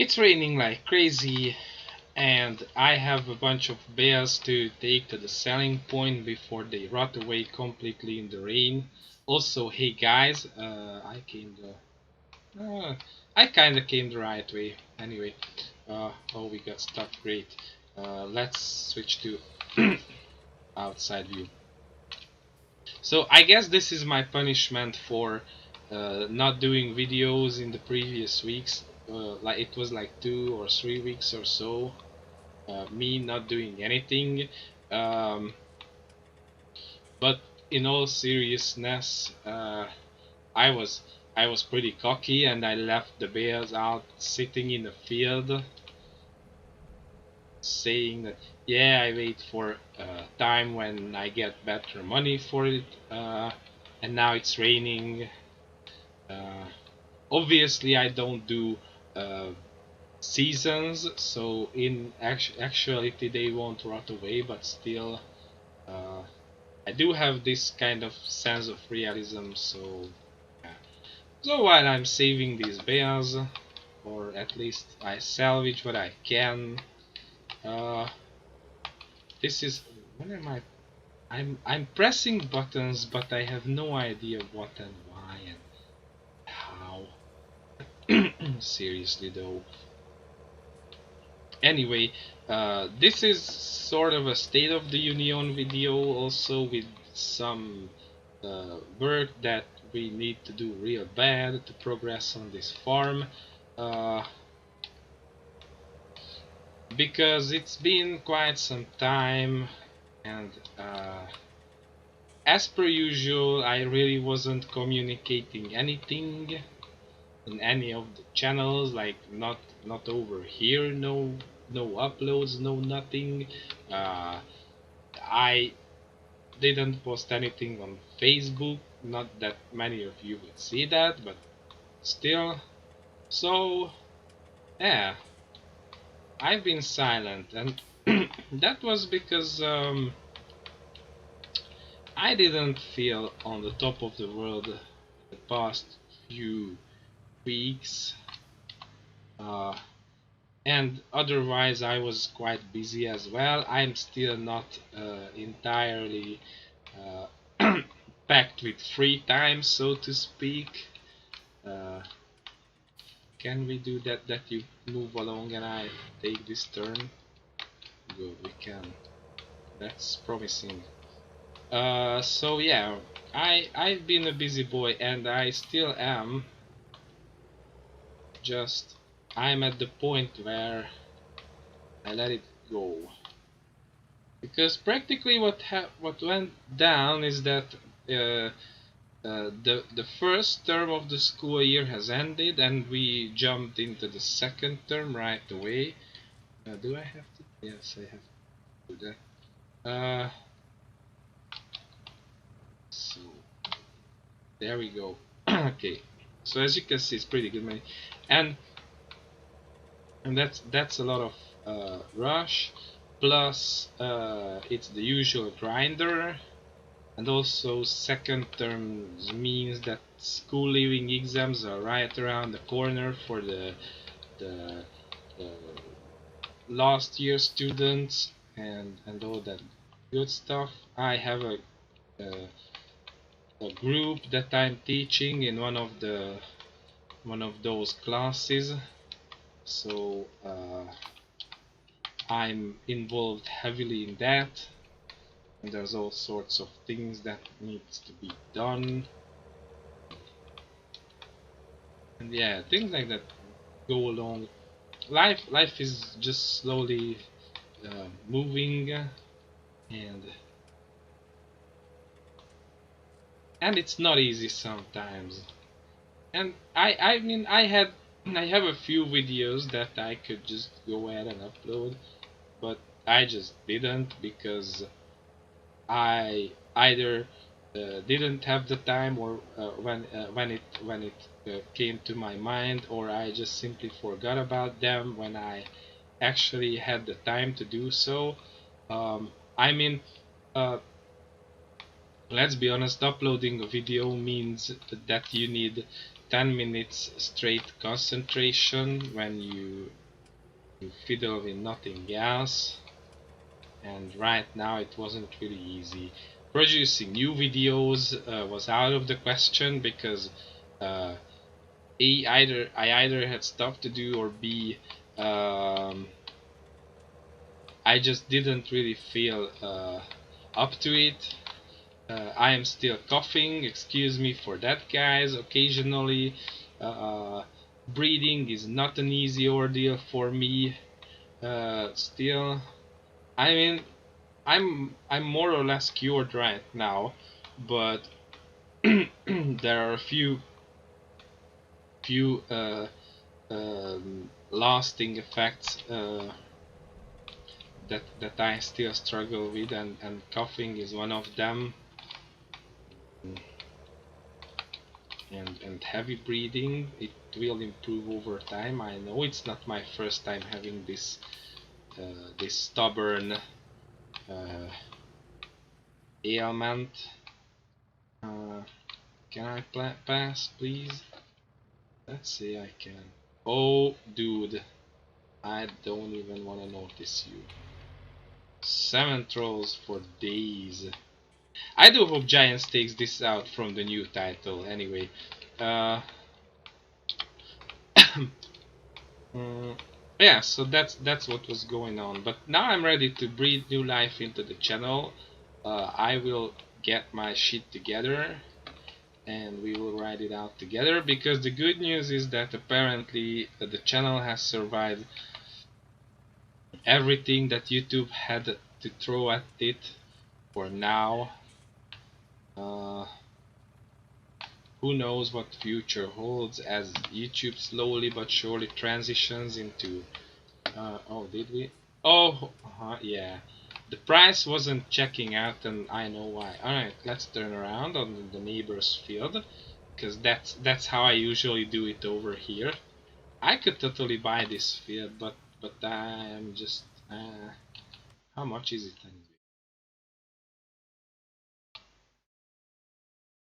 It's raining like crazy, and I have a bunch of bears to take to the selling point before they rot away completely in the rain. Also, hey guys, I kinda came the right way. Anyway, oh, we got stuck. Great. Let's switch to outside view. So I guess this is my punishment for not doing videos in the previous weeks. Like it was like 2 or 3 weeks or so. Me not doing anything. Um, but in all seriousness, I was I was pretty cocky and I left the bears out sitting in the field, saying that yeah, I wait for time when I get better money for it. And now it's raining. Uh, Obviously, I don't do uh, seasons, so in actuality they won't rot away, but still, uh, I do have this kind of sense of realism. So, yeah. So while I'm saving these bears, or at least I salvage what I can, uh, this is when am I? I'm pressing buttons, but I have no idea what and why and how. Seriously though. Anyway, this is sort of a State of the Union video, also with some work that we need to do real bad to progress on this farm. Uh, because it's been quite some time, and as per usual, I really wasn't communicating anything in any of the channels, like not over here, no uploads, no nothing. uh, I didn't post anything on Facebook, not that many of you would see that, but still. So yeah, I've been silent, and that was because I didn't feel on the top of the world the past few weeks. uh, and otherwise I was quite busy as well. I'm still not entirely packed with free time, so to speak. Uh, can we do that? That you move along and I take this turn? Good, we can. That's promising. So yeah, I've been a busy boy and I still am. Just I'm at the point where I let it go. Because practically what went down is that the first term of the school year has ended and we jumped into the second term right away. Do I have to? Yes, I have to do that. So there we go. Okay, so as you can see, it's pretty good money, and that's a lot of rush. Plus, it's the usual grinder. And also second terms means that school leaving exams are right around the corner for the last year students and all that good stuff. I have a group that I'm teaching in one of those classes, so I'm involved heavily in that. And there's all sorts of things that needs to be done, and yeah, things like that go along. Life is just slowly moving, and it's not easy sometimes. And I mean I have a few videos that I could just go ahead and upload, but I just didn't because I either didn't have the time, or when it came to my mind, or I just simply forgot about them when I actually had the time to do so. I mean, uh, let's be honest, uploading a video means that you need 10 minutes straight concentration when you fiddle with nothing else. And right now it wasn't really easy. Producing new videos was out of the question because uh, I either had stuff to do, or B, I just didn't really feel up to it. I am still coughing, excuse me for that, guys, occasionally. Breathing is not an easy ordeal for me. Still, I mean, I'm more or less cured right now, but there are a few lasting effects that I still struggle with, and coughing is one of them. And heavy breathing, it will improve over time. I know it's not my first time having this this stubborn ailment. Can I pass, please? Let's see, I can. Oh, dude, I don't even want to notice you. 7 trolls for days. I do hope Giants takes this out from the new title. Anyway, yeah, so that's what was going on. But now I'm ready to breathe new life into the channel. I will get my shit together, and we will ride it out together, because the good news is that apparently the channel has survived everything that YouTube had to throw at it for now. Who knows what future holds as YouTube slowly but surely transitions into oh, did we? Oh, yeah. The price wasn't checking out, and I know why. Alright, let's turn around on the neighbor's field, because that's how I usually do it over here. I could totally buy this field, but I am just how much is it anyway?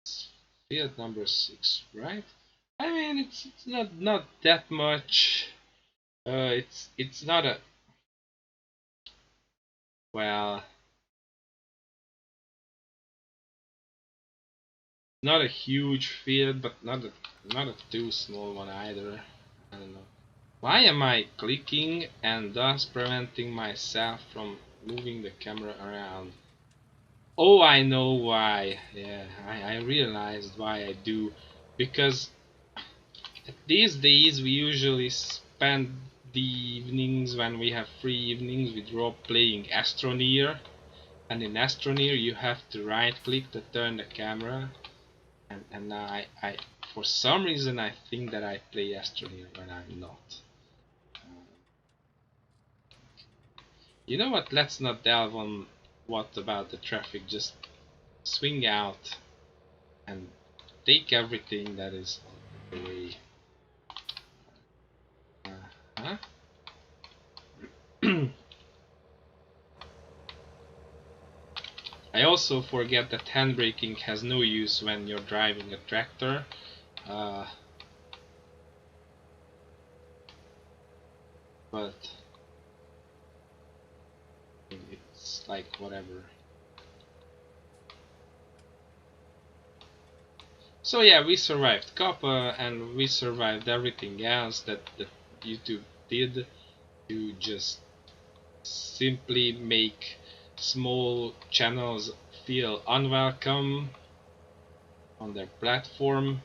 It's field number 6, right? I mean, it's not that much. It's not a, well, not a huge field, but not a too small one either. I don't know. Why am I clicking and thus preventing myself from moving the camera around? Oh, I know why. Yeah, I realized why I do. Because these days we usually spend the evenings, when we have free evenings, with Rob playing Astroneer. And in Astroneer you have to right click to turn the camera. And now I for some reason I think that I play Astroneer when I'm not. You know what? Let's not delve on what about the traffic. Just swing out and take everything that is on the way. Huh? I also forget that handbraking has no use when you're driving a tractor. Uh, but it's like whatever. So yeah, we survived Coppa, and we survived everything else that YouTube did to just simply make small channels feel unwelcome on their platform.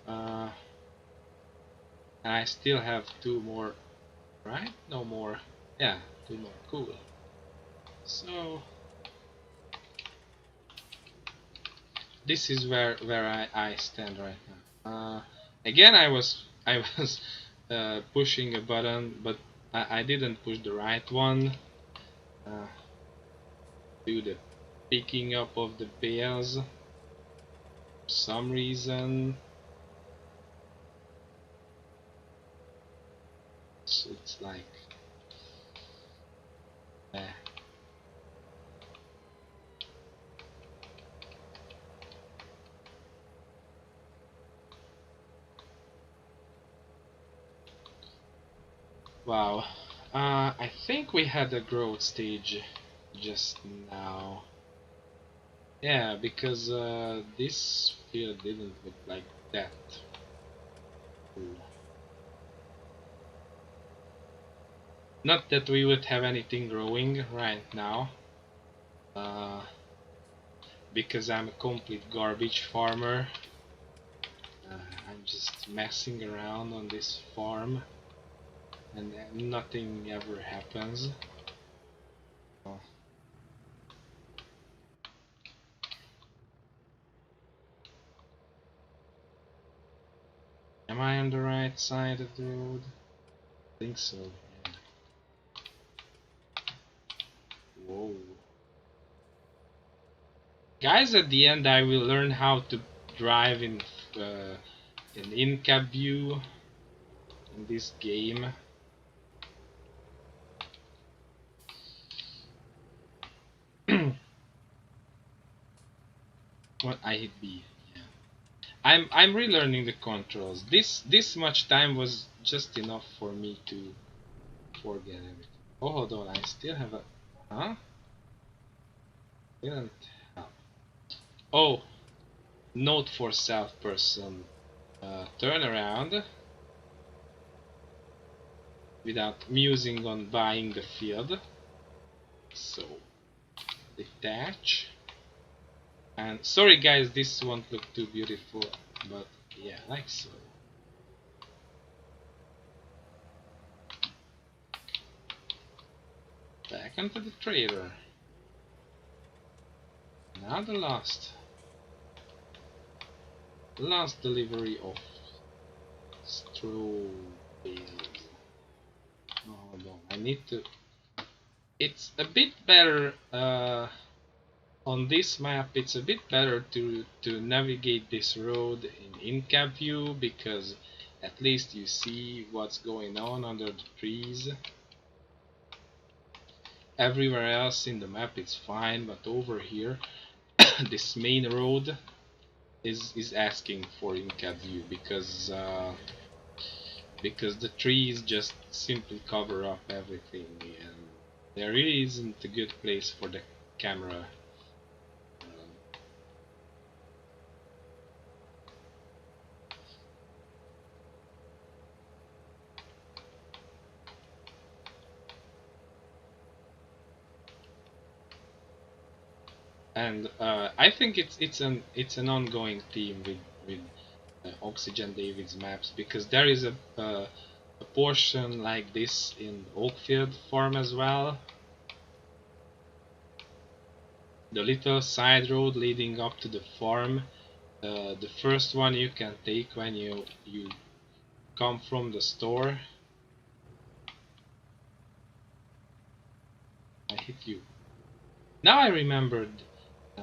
And I still have 2 more, right? No more. Yeah, 2 more. Cool. So this is where I stand right now. Again, I was pushing a button, but I didn't push the right one. Uh, do the picking up of the bales for some reason. So it's like eh. Wow. I think we had a growth stage just now. Yeah, because this field didn't look like that. Cool. Not that we would have anything growing right now, uh, because I'm a complete garbage farmer. I'm just messing around on this farm, and nothing ever happens. Oh. Am I on the right side of the road? I think so. Yeah. Whoa. Guys, at the end I will learn how to drive in in-cab view in this game. What I hit B. Yeah. I'm relearning the controls. This much time was just enough for me to forget everything. Oh, hold on, I still have a huh? Didn't have. Oh, note for self person. Turn around without musing on buying the field. So detach. And sorry guys, this won't look too beautiful, but yeah, like so. Back onto the trailer. Now the last delivery of straw bales. Oh, hold on, I need to. It's a bit better on this map. It's a bit better to navigate this road in in-cab view because at least you see what's going on under the trees. Everywhere else in the map it's fine, but over here this main road is asking for in-cab view because the trees just simply cover up everything, and there really isn't a good place for the camera. And I think it's an ongoing theme with Oxygen David's maps, because there is a portion like this in Oakfield farm as well. The little side road leading up to the farm, the first one you can take when you come from the store. I hit you. Now I remembered. Uh,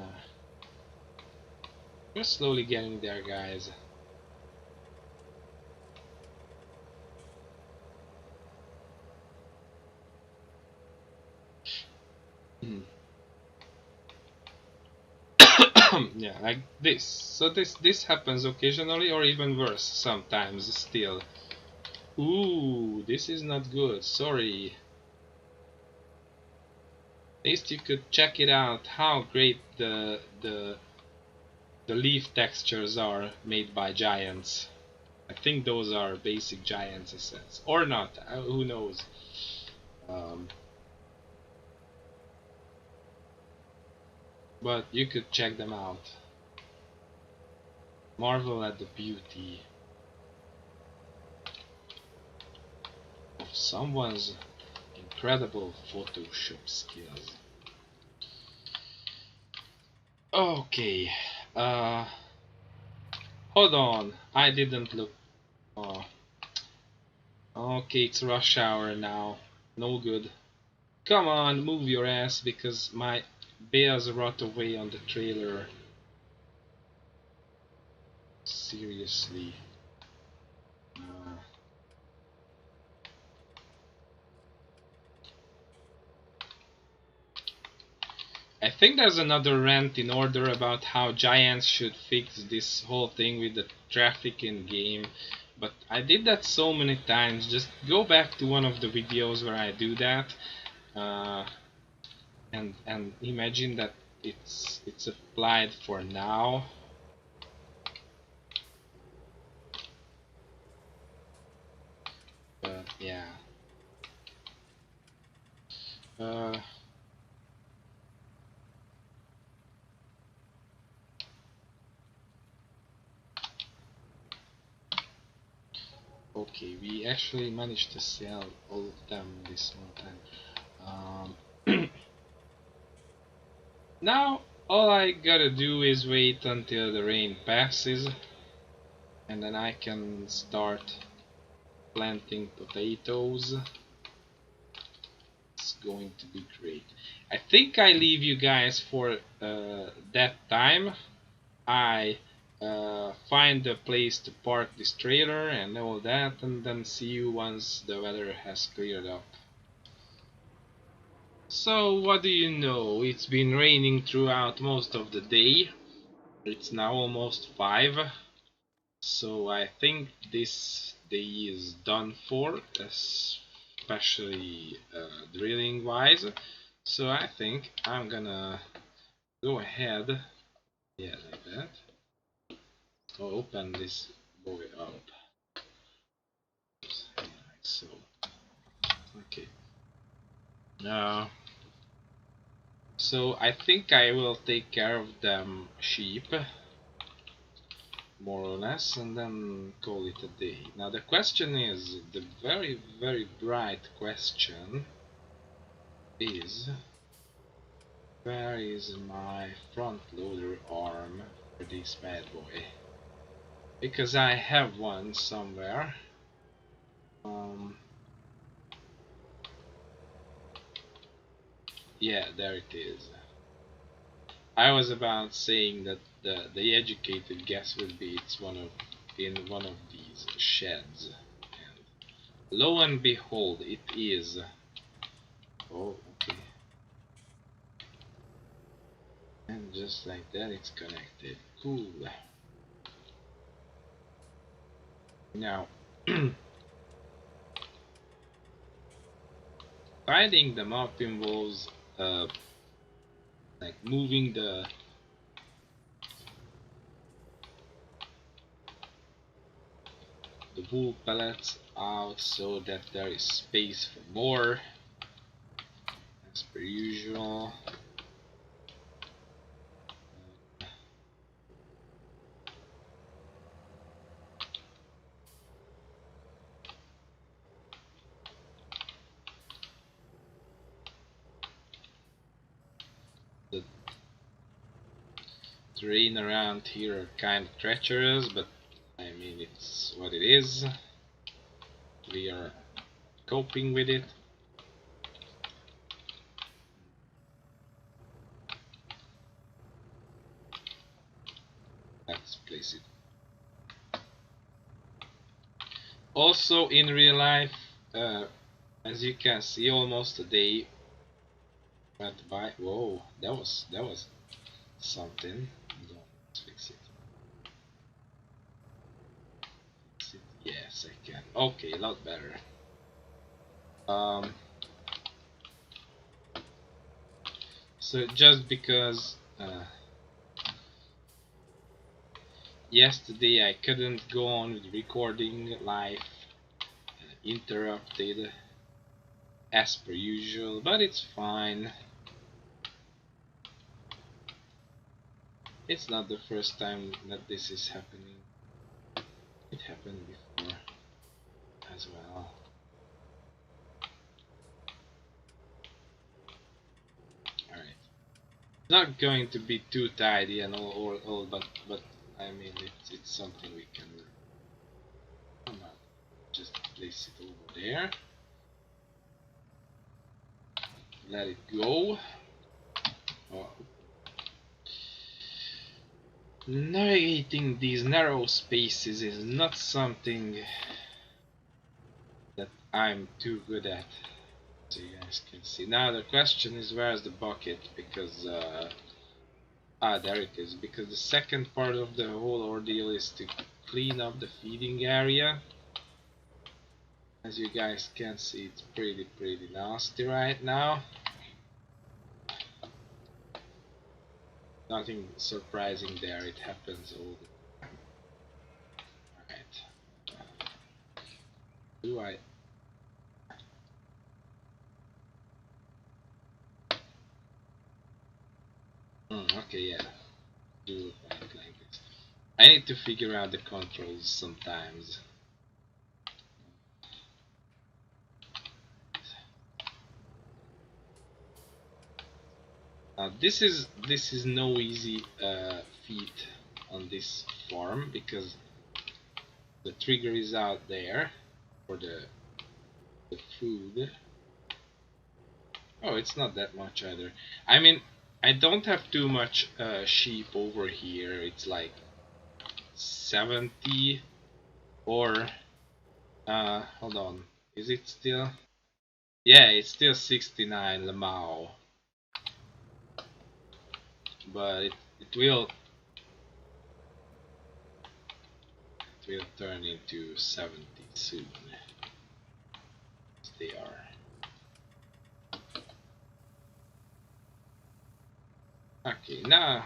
we're slowly getting there, guys. Yeah, like this. So this happens occasionally, or even worse sometimes still. Ooh, this is not good. Sorry. At least you could check it out. How great the leaf textures are made by Giants. I think those are basic Giants assets, or not. Who knows? Um, but you could check them out. Marvel at the beauty of someone's incredible Photoshop skills. Okay, uh, hold on. I didn't look. Oh, okay, it's rush hour now. No good. Come on, move your ass because my bears rot away on the trailer. Seriously. Uh, I think there's another rant in order about how Giants should fix this whole thing with the traffic in game, but I did that so many times. Just go back to one of the videos where I do that, uh, and imagine that it's applied for now. But yeah. Uh, okay, we actually managed to sell all of them this one time. Now all I gotta do is wait until the rain passes, and then I can start planting potatoes. It's going to be great. I think I leave you guys for that time. I find a place to park this trailer and all that, and then see you once the weather has cleared up. So what do you know? It's been raining throughout most of the day. It's now almost 5. So I think this day is done for, especially drilling wise. So I think I'm gonna go ahead, yeah, like that. I'll open this boy up, like so. Okay. So I think I will take care of them sheep, more or less, and then call it a day. Now the question is, the very, very bright question is, where is my front loader arm for this bad boy? Because I have one somewhere. Yeah, there it is. I was about saying that the educated guess would be it's in one of these sheds, and lo and behold, it is. Oh, okay. And just like that, it's connected. Cool. Now, tidying them up involves like moving the wool pellets out so that there is space for more, as per usual. The terrain around here are kind of treacherous, but I mean, it's what it is. We are coping with it. Let's place it. Also in real life, as you can see, almost a day went by. Whoa, that was something. Let's fix it. Yes, I can. Okay, a lot better. So just because yesterday I couldn't go on with recording live, interrupted as per usual, but it's fine. It's not the first time that this is happening. It happened before as well. Alright. Not going to be too tidy and all but I mean it's something we can come on, just place it over there. Let it go. Oh. Navigating these narrow spaces is not something that I'm too good at, so you guys can see. Now the question is, where's the bucket? Because there it is. Because the second part of the whole ordeal is to clean up the feeding area. As you guys can see, it's pretty nasty right now. Nothing surprising there, it happens all the time. Alright. Do I... okay, yeah. Do it like this. I need to figure out the controls sometimes. This is no easy feat on this farm because the trigger is out there for the food. Oh, it's not that much either. I mean, I don't have too much sheep over here. It's like 70 or hold on. Is it still? Yeah, it's still 69 lamau. But it will turn into 70 soon. They are. Okay, now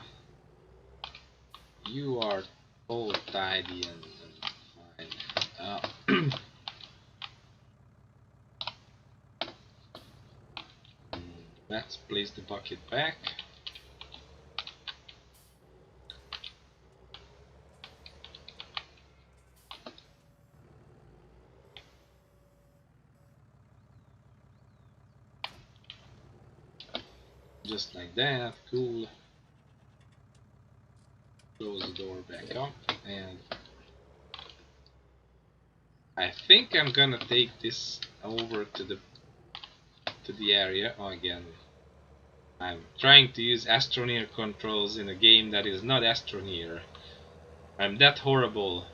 you are all tidy and fine. Let's place the bucket back. Just like that, cool. Close the door back up, and I think I'm gonna take this over to the area. Oh, again, I'm trying to use Astroneer controls in a game that is not Astroneer. I'm that horrible.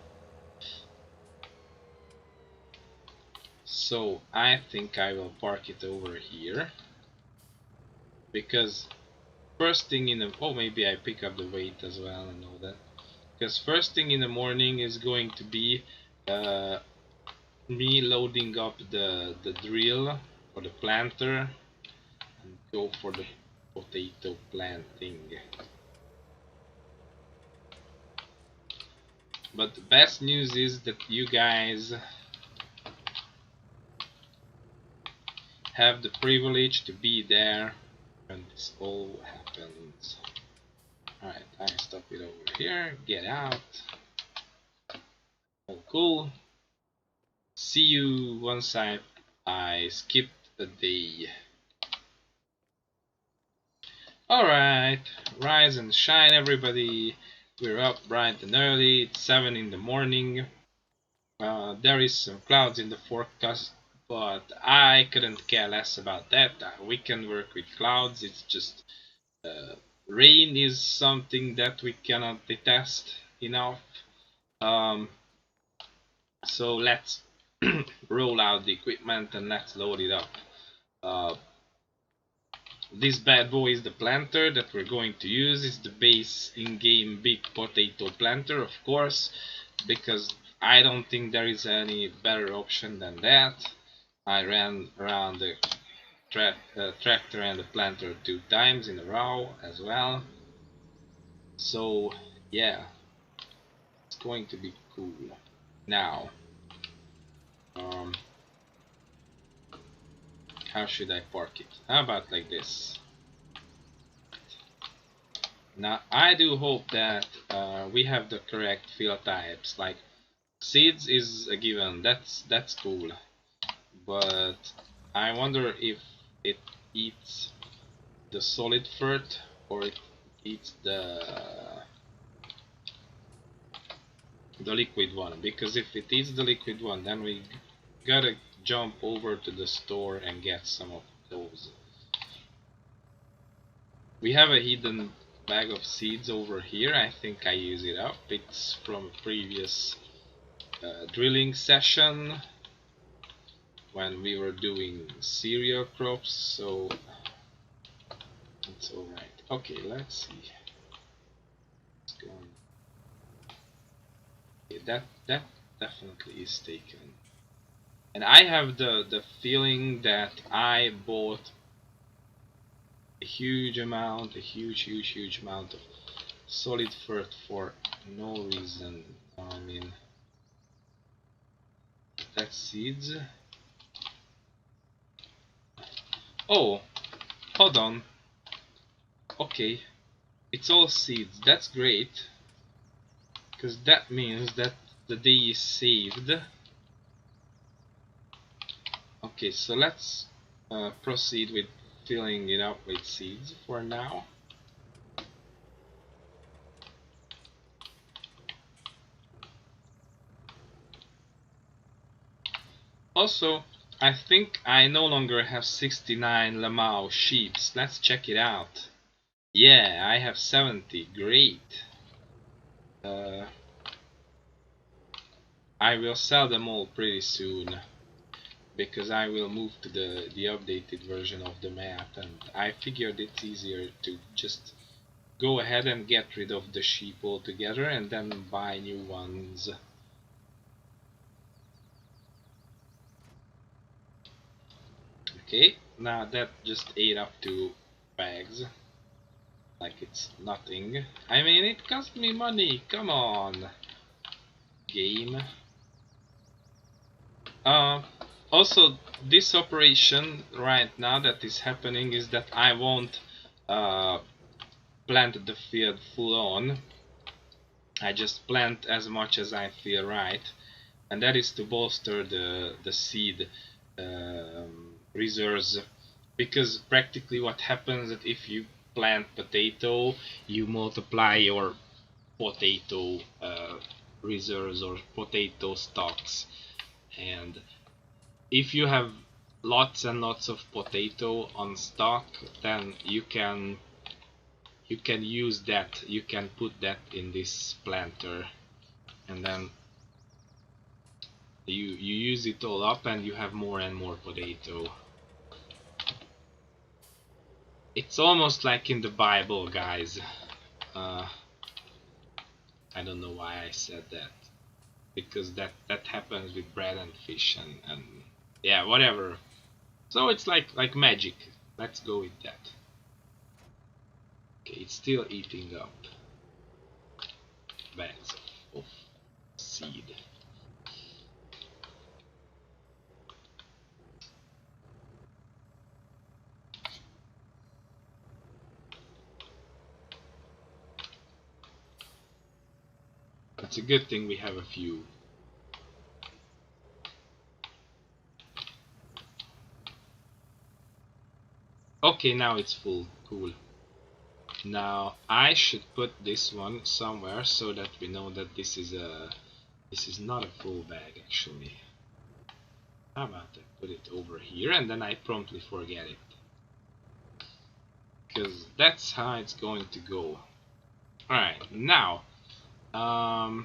So I think I will park it over here, because first thing in the... oh, maybe I pick up the weight as well and all that. Because first thing in the morning is going to be me loading up the drill for the planter and go for the potato planting. But the best news is that you guys have the privilege to be there when this all happens. Alright, I stop it over here, get out. Oh, cool. See you once I skipped a day. Alright, rise and shine everybody. We're up bright and early, it's 7 in the morning. There is some clouds in the forecast, but I couldn't care less about that. We can work with clouds, it's just rain is something that we cannot detest enough. So let's roll out the equipment and let's load it up. This bad boy is the planter that we're going to use. It's the base in-game big potato planter, of course, because I don't think there is any better option than that. I ran around the tractor and the planter 2 times in a row as well. So yeah, it's going to be cool. Now, how should I park it? How about like this? Now I do hope that we have the correct field types. Like seeds is a given. That's cool. But I wonder if it eats the solid fert or it eats the liquid one. Because if it eats the liquid one, then we gotta jump over to the store and get some of those. We have a hidden bag of seeds over here. I think I use it up. It's from a previous drilling session when we were doing cereal crops, so it's alright. Okay, let's see. Let's go on. Okay, that definitely is taken. And I have the feeling that I bought a huge amount, a huge amount of solid fert for no reason. I mean, that's seeds. Oh, hold on. Okay, it's all seeds. That's great, because that means that the day is saved. Okay, so let's proceed with filling it up with seeds for now. Also, I think I no longer have 69 Lamau sheeps. Let's check it out. Yeah, I have 70. Great. I will sell them all pretty soon, because I will move to the updated version of the map, and I figured it's easier to just go ahead and get rid of the sheep altogether and then buy new ones. Okay, now that just ate up 2 bags like it's nothing. I mean, it cost me money, come on, game. Uh, Also, this operation right now that is happening is that I won't uh, plant the field full on. I just plant as much as I feel right, and that is to bolster the seed reserves, because practically what happens that if you plant potato, you multiply your potato reserves or potato stocks, and if you have lots and lots of potato on stock, then you can use that, you can put that in this planter, and then you use it all up and you have more and more potato. It's almost like in the Bible, guys. uh, I don't know why I said that, because that happens with bread and fish, and yeah, whatever. So it's like magic. Let's go with that. Okay, it's still eating up bags of seed. It's a good thing we have a few. Okay, now it's full. Cool. Now I should put this one somewhere so that we know that this is not a full bag actually. How about I put it over here and then I promptly forget it, because that's how it's going to go. Alright, now I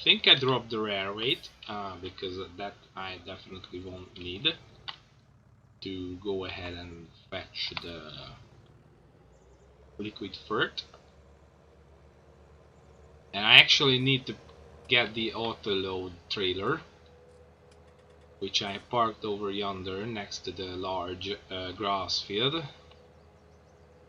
think I dropped the rare weight, because that I definitely won't need to go ahead and fetch the liquid fert. And I actually need to get the auto load trailer, which I parked over yonder next to the large grass field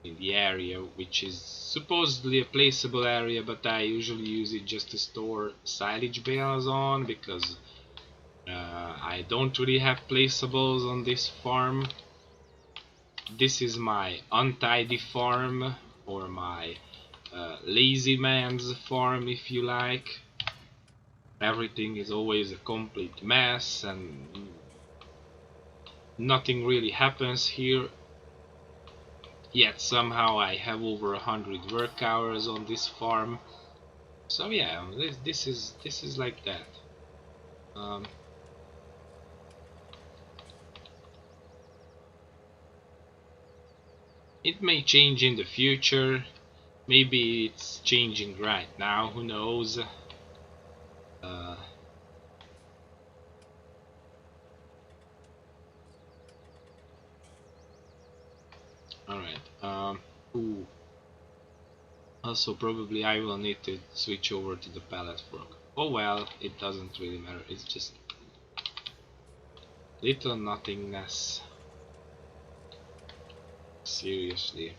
in the area, which is supposedly a placeable area, but I usually use it just to store silage bales on, because I don't really have placeables on this farm. This is my untidy farm, or my lazy man's farm if you like. Everything is always a complete mess and nothing really happens here. Yet somehow I have over 100 work hours on this farm. So yeah, this is like that. Um, it may change in the future. Maybe it's changing right now. Who knows? Uh, all right. Ooh. Also, probably I will need to switch over to the pallet fork. Oh well, it doesn't really matter. It's just little nothingness. Seriously.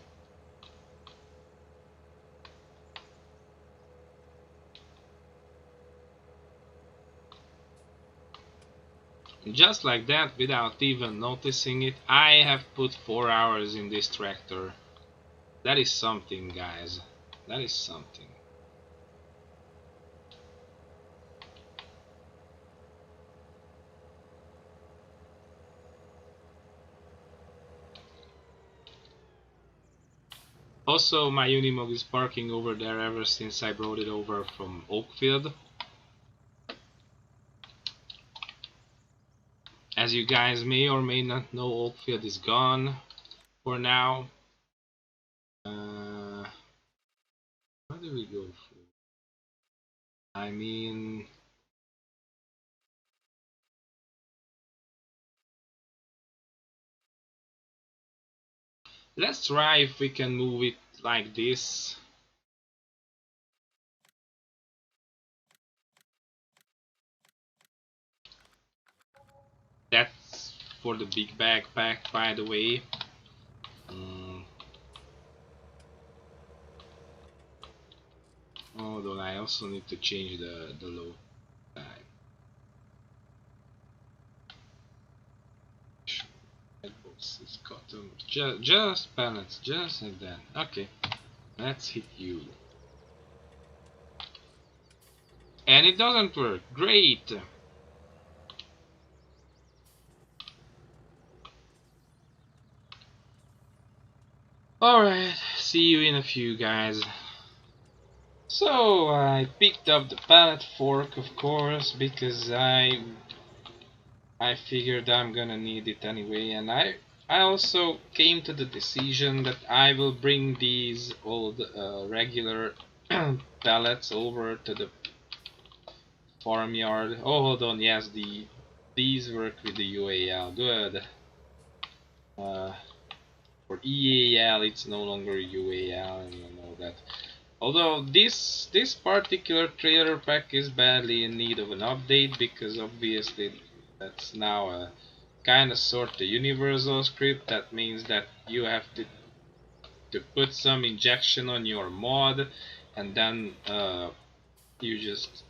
Just like that, without even noticing it, I have put 4 hours in this tractor. That is something, guys. That is something. Also, my Unimog is parking over there ever since I brought it over from Oakfield. As you guys may or may not know, Oakfield is gone for now. Where do we go for? I mean, let's try if we can move it like this. That's for the big backpack, by the way. Hold on, I also need to change the load time. Is cotton. Just pallets, just like that. Okay, let's hit you. And it doesn't work. Great. Alright, see you in a few, guys. So I picked up the pallet fork, of course, because I figured I'm gonna need it anyway, and I also came to the decision that I will bring these old regular pallets over to the farmyard. Oh, hold on, yes, these work with the UAL. Good. For EAL, it's no longer UAL, and you know that. Although this particular trailer pack is badly in need of an update, because obviously that's now a kind of sort of universal script. That means that you have to put some injection on your mod, and then you just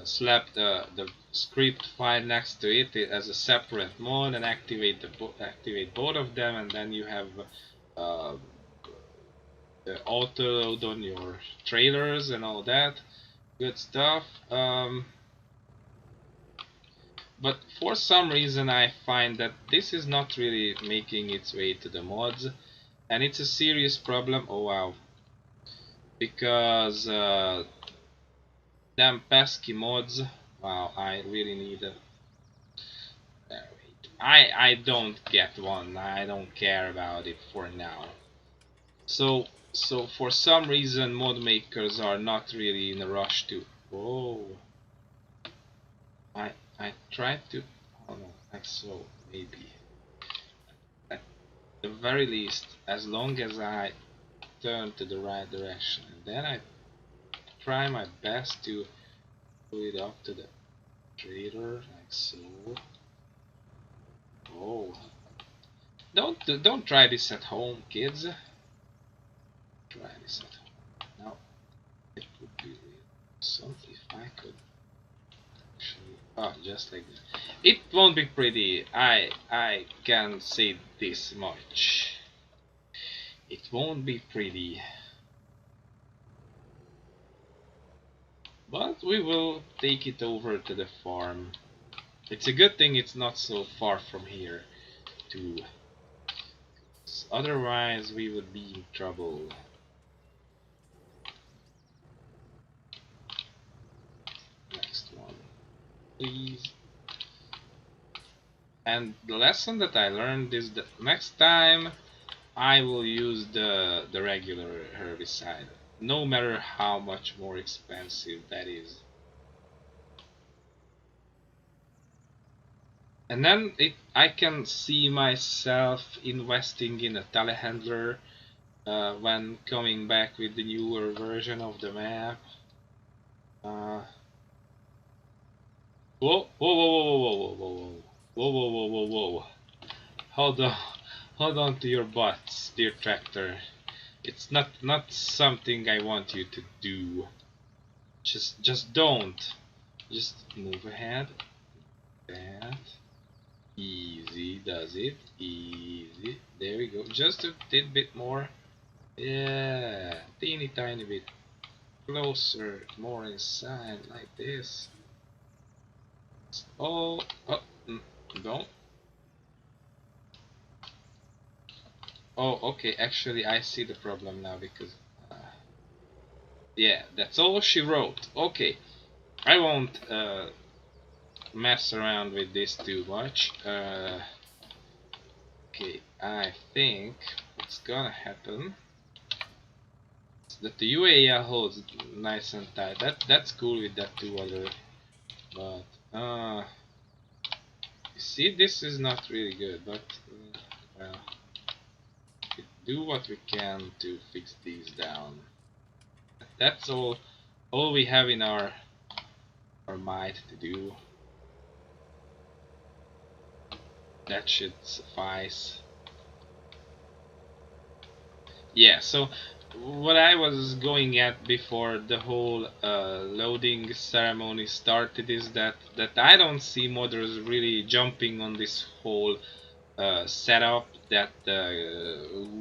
slap the script file next to it as a separate mod and activate both of them, and then you have uh, auto load on your trailers and all that good stuff. But for some reason I find that this is not really making its way to the mods, and it's a serious problem. Oh wow. Because damn pesky mods. Wow, I really need a... I don't get one. I don't care about it for now. So for some reason mod makers are not really in a rush to... Oh. I tried to... Oh no, I saw maybe. At the very least, as long as I turn to the right direction, and then I try my best to pull it up to the trailer, like so. Oh. Don't try this at home, kids. Try this at home. Now, it would be really awesome if I could actually... Oh, just like that. It won't be pretty. I can say this much. It won't be pretty. But we will take it over to the farm. It's a good thing it's not so far from here, too. Otherwise, we would be in trouble. Next one, please. And the lesson that I learned is that next time I will use the regular herbicide, no matter how much more expensive that is. And then I can see myself investing in a telehandler when coming back with the newer version of the map. Whoa, whoa, whoa, whoa, whoa, whoa, whoa, whoa, whoa, whoa, whoa, whoa, whoa. Hold on, hold on to your butts, dear tractor. It's not something I want you to do. Just don't. Just move ahead. That. Easy does it. Easy. There we go. Just a bit more. Yeah, teeny tiny bit closer, more inside, like this. Oh, oh, don't. Oh, okay. Actually, I see the problem now because, yeah, that's all she wrote. Okay, I won't mess around with this too much. Okay, I think what's gonna happen is that the UAL holds nice and tight. That's cool with that two other, but you see, this is not really good. But well, we do what we can to fix these down. That's all we have in our might to do. That should suffice. Yeah, so what I was going at before the whole loading ceremony started is that I don't see modders really jumping on this whole setup. That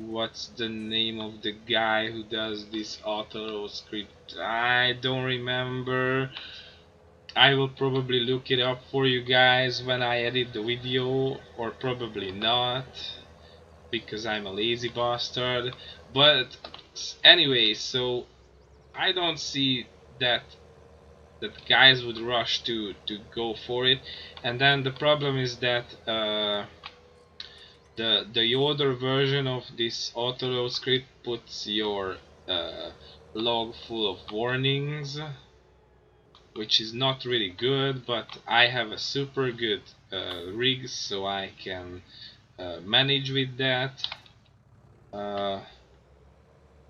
what's the name of the guy who does this auto script? I don't remember. I will probably look it up for you guys when I edit the video, or probably not, because I'm a lazy bastard. But anyway, so I don't see that guys would rush to go for it, and then the problem is that the older version of this autoload script puts your log full of warnings, which is not really good, but I have a super good rig, so I can manage with that.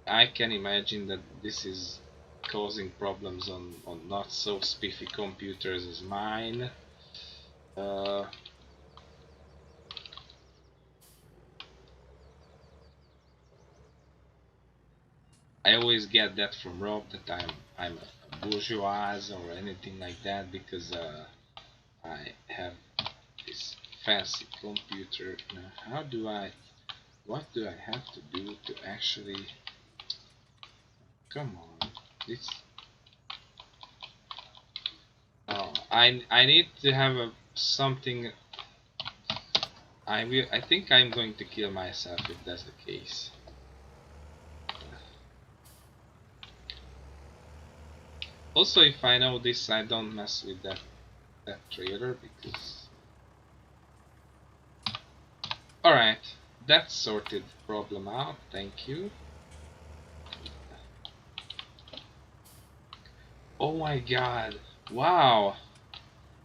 I can imagine that this is causing problems on not so spiffy computers as mine. Uh, I always get that from Rob that I'm a bourgeois or anything like that because I have this fancy computer. Now, what do I have to do to actually? Come on, this. Oh, I need to have something. I think I'm going to kill myself if that's the case. Also, if I know this, I don't mess with that trailer because. Alright, that sorted the problem out, thank you. Oh my god, wow!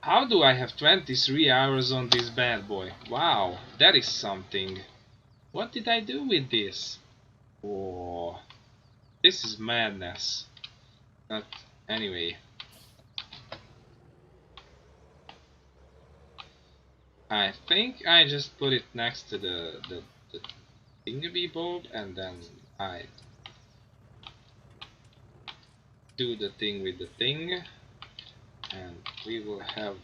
How do I have 23 hours on this bad boy? Wow, that is something. What did I do with this? Oh, this is madness. But anyway. I think I just put it next to the thingy bulb and then I do the thing with the thing and we will have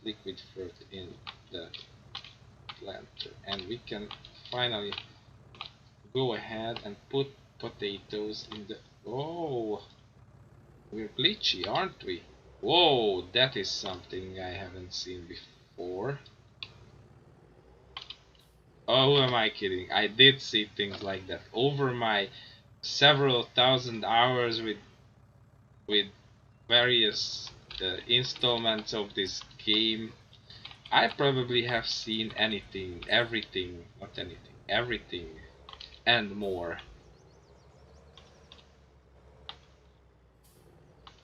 liquid fruit in the planter and we can finally go ahead and put potatoes in the. Oh, we're glitchy, aren't we? Whoa, that is something I haven't seen before. Oh, who am I kidding? I did see things like that over my several thousand hours with various installments of this game. I probably have seen anything, everything, not anything, everything, and more.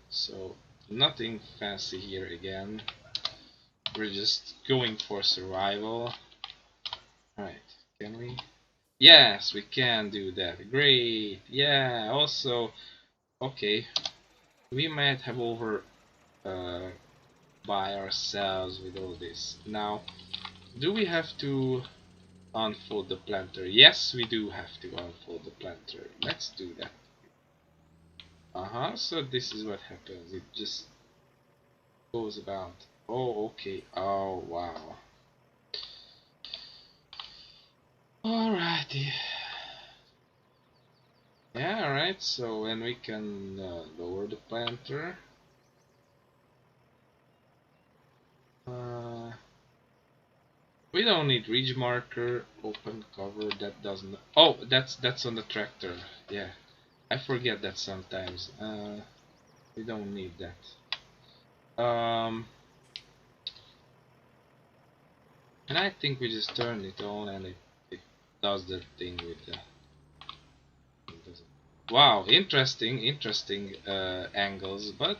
So, nothing fancy here again. We're just going for survival. Alright, can we? Yes, we can do that. Great. Yeah, also, okay, we might have over uh, by ourselves with all this. Now, do we have to unfold the planter? Yes, we do have to unfold the planter. Let's do that. So this is what happens. It just goes about. Oh, okay. Oh, wow. Alrighty. Yeah, alright. So, and we can lower the planter. Uh, we don't need ridge marker, open cover. That doesn't. Oh, that's on the tractor. Yeah, I forget that sometimes. We don't need that. And I think we just turn it on and it does that thing with the. Wow, interesting angles, but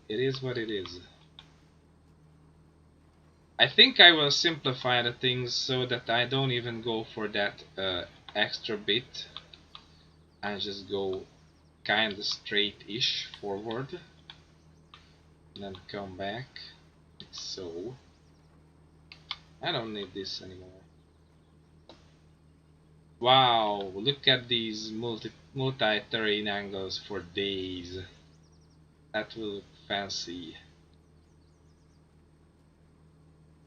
it is what it is. I think I will simplify the things so that I don't even go for that extra bit. I just go kinda straight-ish forward and then come back like so. I don't need this anymore. Wow, look at these multi-terrain angles for days. That will look fancy.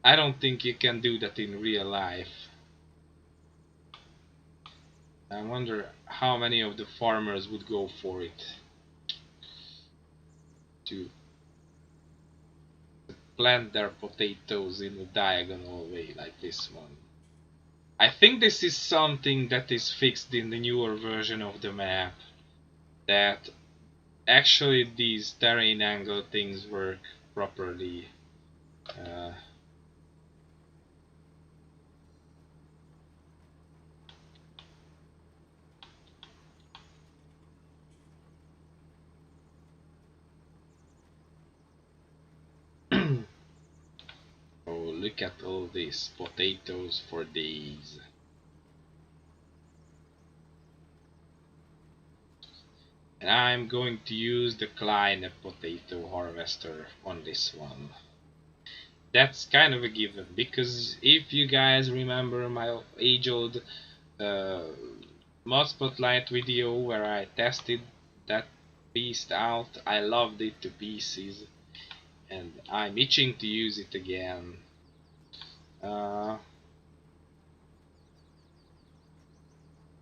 I don't think you can do that in real life. I wonder how many of the farmers would go for it to plant their potatoes in a diagonal way like this one. I think this is something that is fixed in the newer version of the map, that actually these terrain angle things work properly. Uh, oh, look at all these potatoes for days. And I'm going to use the Klein potato harvester on this one. That's kind of a given, because if you guys remember my age-old uh, mod spotlight video where I tested that beast out, I loved it to pieces and I'm itching to use it again. Uh,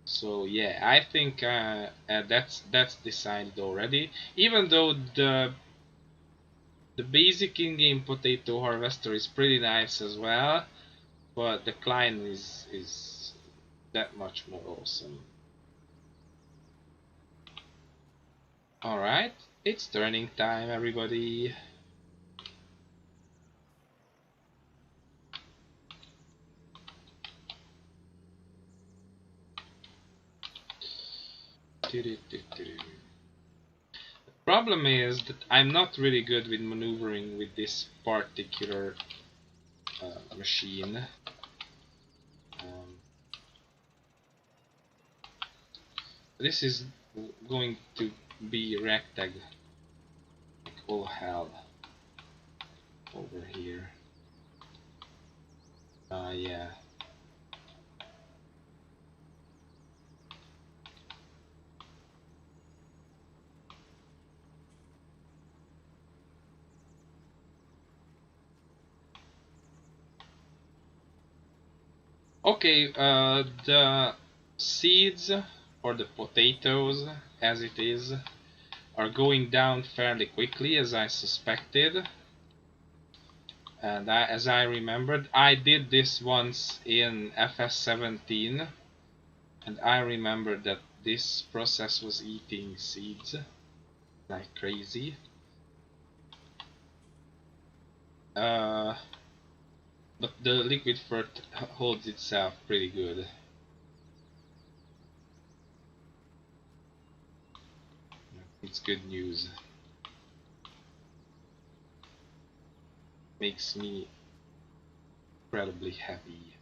so yeah, I think that's decided already. Even though the basic in-game potato harvester is pretty nice as well, but the Klein is that much more awesome. Alright, it's turning time, everybody. Problem is that I'm not really good with maneuvering with this particular machine. Um, this is going to be rectag like all hell over here. Yeah. Okay, the seeds or the potatoes, as it is, are going down fairly quickly, as I suspected. And as I remembered, I did this once in FS17, and I remembered that this process was eating seeds like crazy. Uh, but the liquid fert holds itself pretty good. It's good news. Makes me incredibly happy.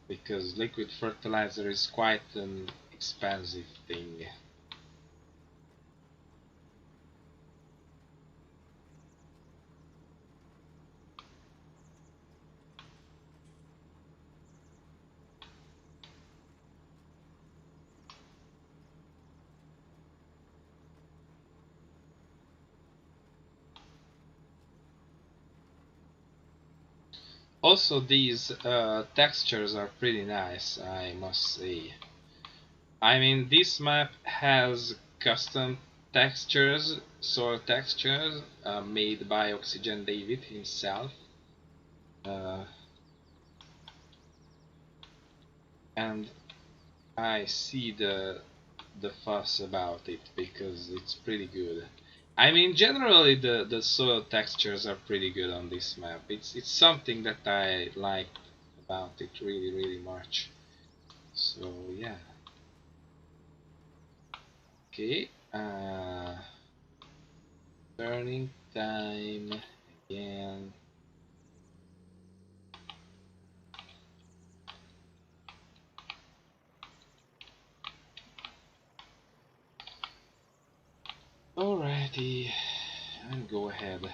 because liquid fertilizer is quite an expensive thing. Also, these textures are pretty nice, I must say. I mean, this map has custom textures, soil textures, made by Oxygen David himself. Uh, and I see the fuss about it because it's pretty good. I mean, generally the soil textures are pretty good on this map. It's something that I like about it really much. So yeah. Okay. Turning time again. Alrighty, I'll go ahead.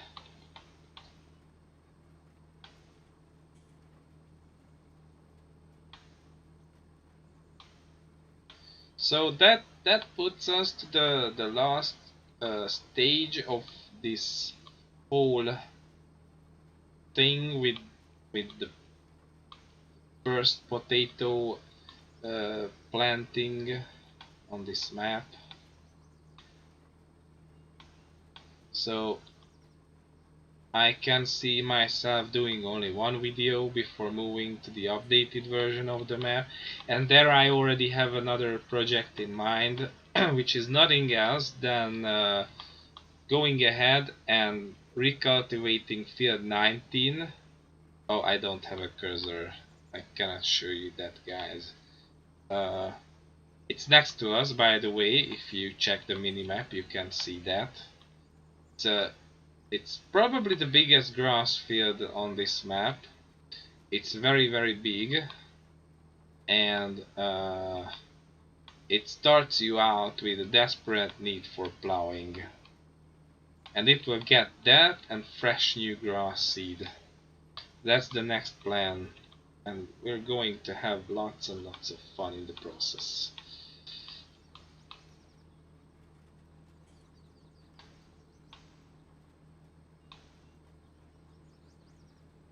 So that puts us to the last stage of this whole thing with the first potato planting on this map. So I can see myself doing only one video before moving to the updated version of the map, and there I already have another project in mind which is nothing else than going ahead and recultivating field 19. Oh, I don't have a cursor. I cannot show you that, guys. Uh, it's next to us, by the way. If you check the minimap, you can see that. It's probably the biggest grass field on this map. It's very big, and it starts you out with a desperate need for plowing. And it will get that and fresh new grass seed. That's the next plan, and we're going to have lots and lots of fun in the process.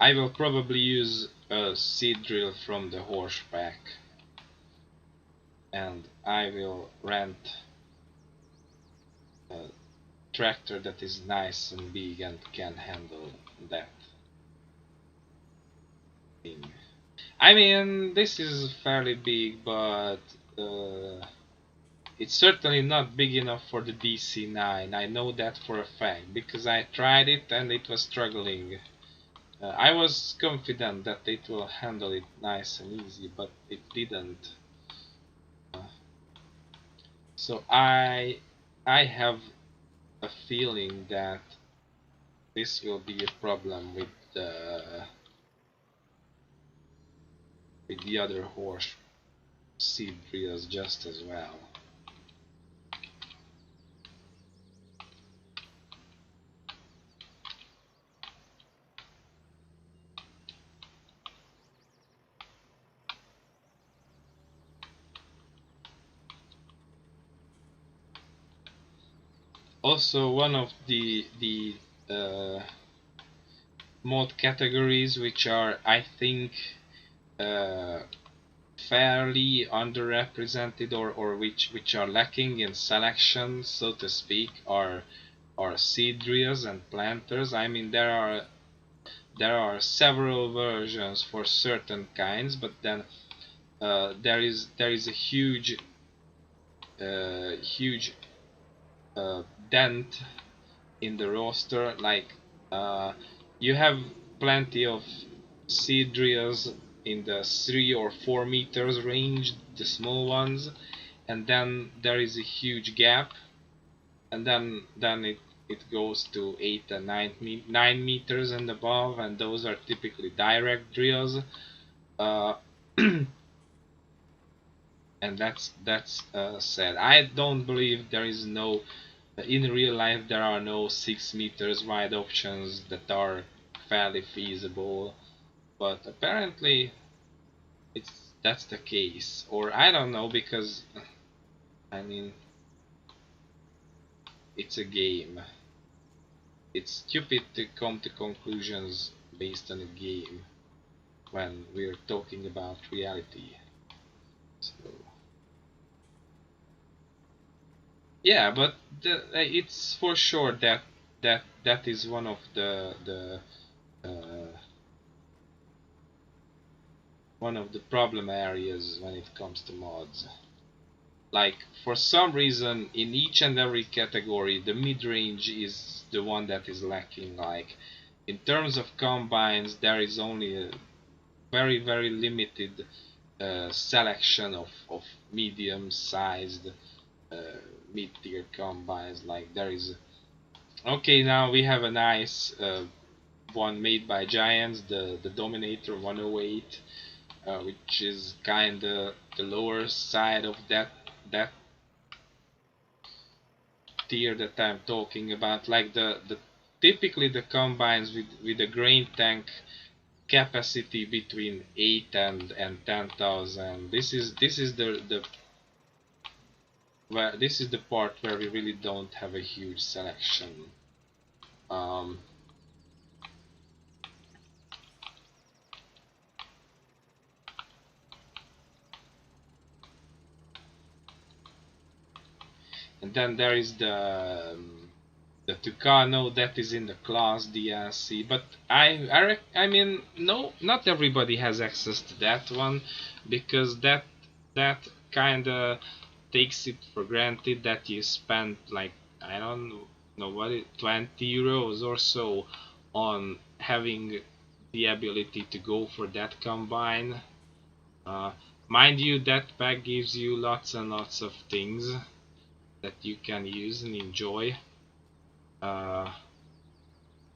I will probably use a seed drill from the horse pack, and I will rent a tractor that is nice and big and can handle that thing. I mean, this is fairly big, but it's certainly not big enough for the DC-9. I know that for a fact, because I tried it and it was struggling. I was confident that it will handle it nice and easy, but it didn't. So I have a feeling that this will be a problem with the other horse seed drills just as well. Also, one of the mod categories which are, I think, fairly underrepresented or which are lacking in selection, so to speak, are seed drills and planters. I mean, there are several versions for certain kinds, but then there is a huge dent in the roster. Like you have plenty of seed drills in the 3 or 4 meters range, the small ones, and then there is a huge gap, and then it goes to 8 and 9 meters and above, and those are typically direct drills. And that's sad. I don't believe there is no in real life there are no 6 meters wide options that are fairly feasible, but apparently that's the case, or I don't know, because I mean it's a game. It's stupid to come to conclusions based on a game when we're talking about reality. So yeah, but it's for sure that that is one of uh, one of the problem areas when it comes to mods. Like, for some reason, in each and every category, the mid-range is the one that is lacking. Like, in terms of combines, there is only a very limited selection of medium-sized uh, mid-tier combines. Like, there is... Okay, now we have a nice one made by Giants, the Dominator 108, which is kinda the lower side of that tier that I'm talking about. Like the typically the combines with a grain tank capacity between 8 and 10,000. This is the where this is the part where we really don't have a huge selection. Um, and then there is the Tucano that is in the class DLC, but I mean, no, not everybody has access to that one, because that kinda takes it for granted that you spend, like, I don't know what it, 20 euros or so on having the ability to go for that combine. Uh, Mind you, that pack gives you lots and lots of things that you can use and enjoy. Uh,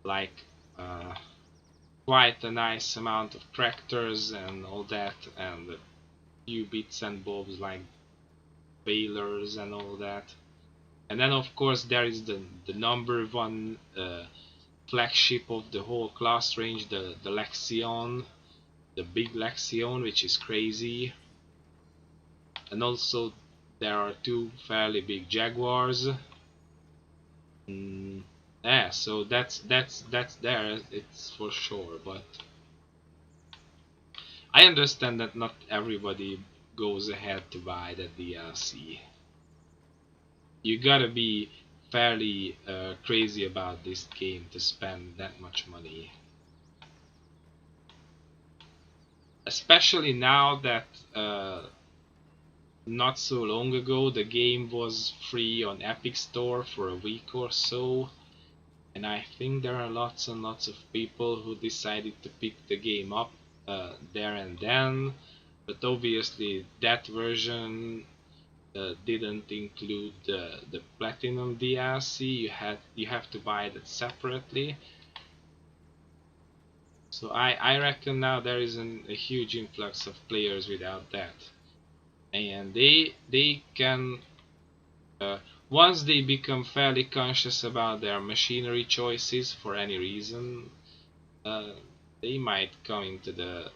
like quite a nice amount of tractors and all that, and a few bits and bobs like balers and all that. And then of course there is the number one flagship of the whole class range, the Lexion, the big Lexion, which is crazy. And also there are two fairly big Jaguars. Mm, yeah, so that's there, it's for sure. But I understand that not everybody goes ahead to buy the DLC. You gotta be fairly crazy about this game to spend that much money. Especially now that not so long ago the game was free on Epic Store for a week or so. And I think there are lots and lots of people who decided to pick the game up there and then. But obviously that version didn't include the Platinum DLC. You have to buy that separately. So I reckon now there is a huge influx of players without that, and they can uh, once they become fairly conscious about their machinery choices for any reason, uh, they might come into the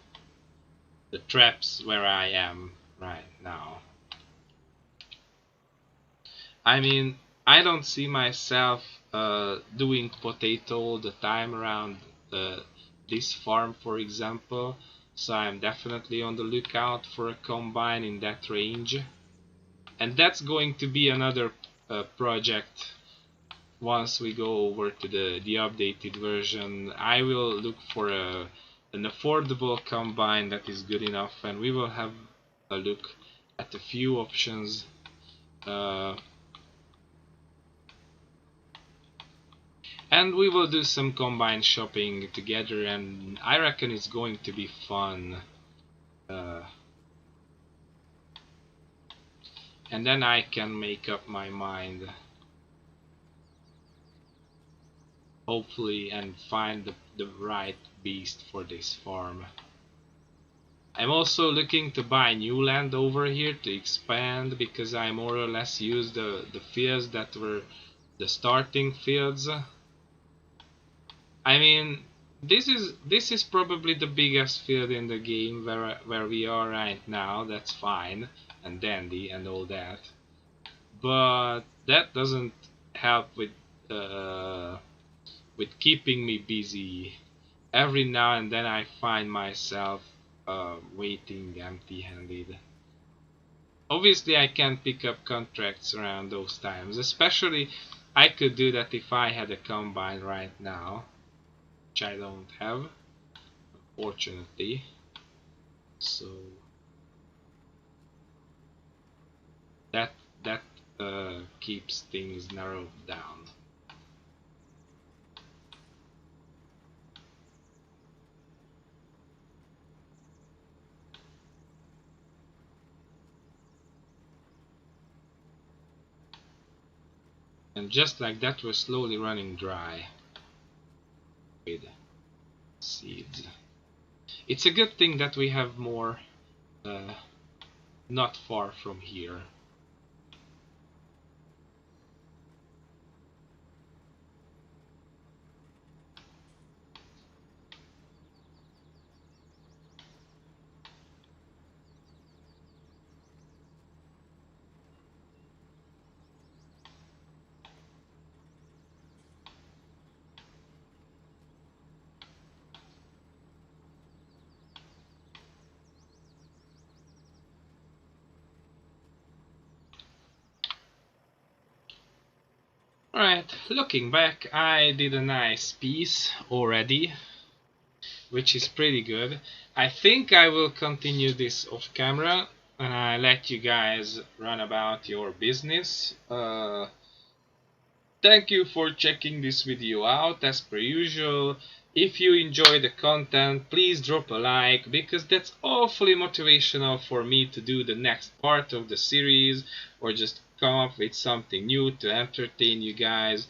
traps where I am right now. I mean, I don't see myself doing potato all the time around uh, this farm, for example. So I'm definitely on the lookout for a combine in that range. And that's going to be another project once we go over to the updated version. I will look for an affordable combine that is good enough, and we will have a look at a few options. Uh, And we will do some combine shopping together, and I reckon it's going to be fun. Uh, and then I can make up my mind, hopefully, and find the right beast for this farm. I'm also looking to buy new land over here to expand, because I more or less used the fields that were the starting fields. I mean, this is probably the biggest field in the game where we are right now. That's fine and dandy and all that, but that doesn't help with keeping me busy. Every now and then I find myself waiting empty-handed. Obviously, I can pick up contracts around those times. Especially, I could do that if I had a combine right now, which I don't have, unfortunately. So that that keeps things narrowed down. And just like that, we're slowly running dry with seeds. It's a good thing that we have more uh, not far from here. Alright, looking back, I did a nice piece already, which is pretty good. I think I will continue this off camera and I let you guys run about your business. Thank you for checking this video out. As per usual, if you enjoy the content, please drop a like, because that's awfully motivational for me to do the next part of the series, or just come up with something new to entertain you guys.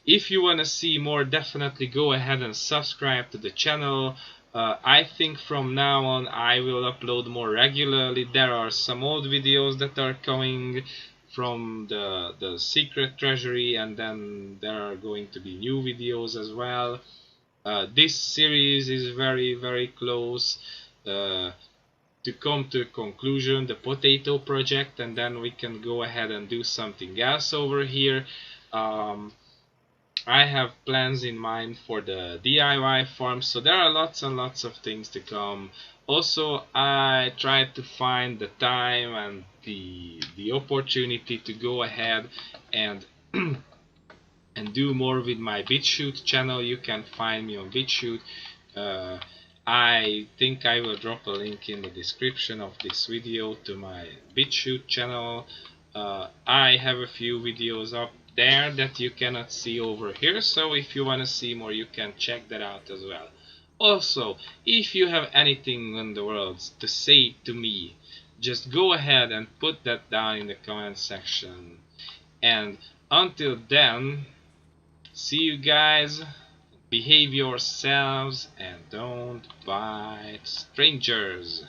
If you want to see more, definitely go ahead and subscribe to the channel. I think from now on I will upload more regularly. There are some old videos that are coming from the secret treasury, and then there are going to be new videos as well. This series is very close to come to a conclusion, the potato project, and then we can go ahead and do something else over here. I have plans in mind for the DIY farm, so there are lots and lots of things to come. Also, I tried to find the time and the opportunity to go ahead and and do more with my BitChute channel. You can find me on BitChute. I think I will drop a link in the description of this video to my BitChute channel. I have a few videos up there that you cannot see over here, so if you want to see more, you can check that out as well. Also, if you have anything in the world to say to me, just go ahead and put that down in the comment section. And until then, see you guys, behave yourselves, and don't bite strangers.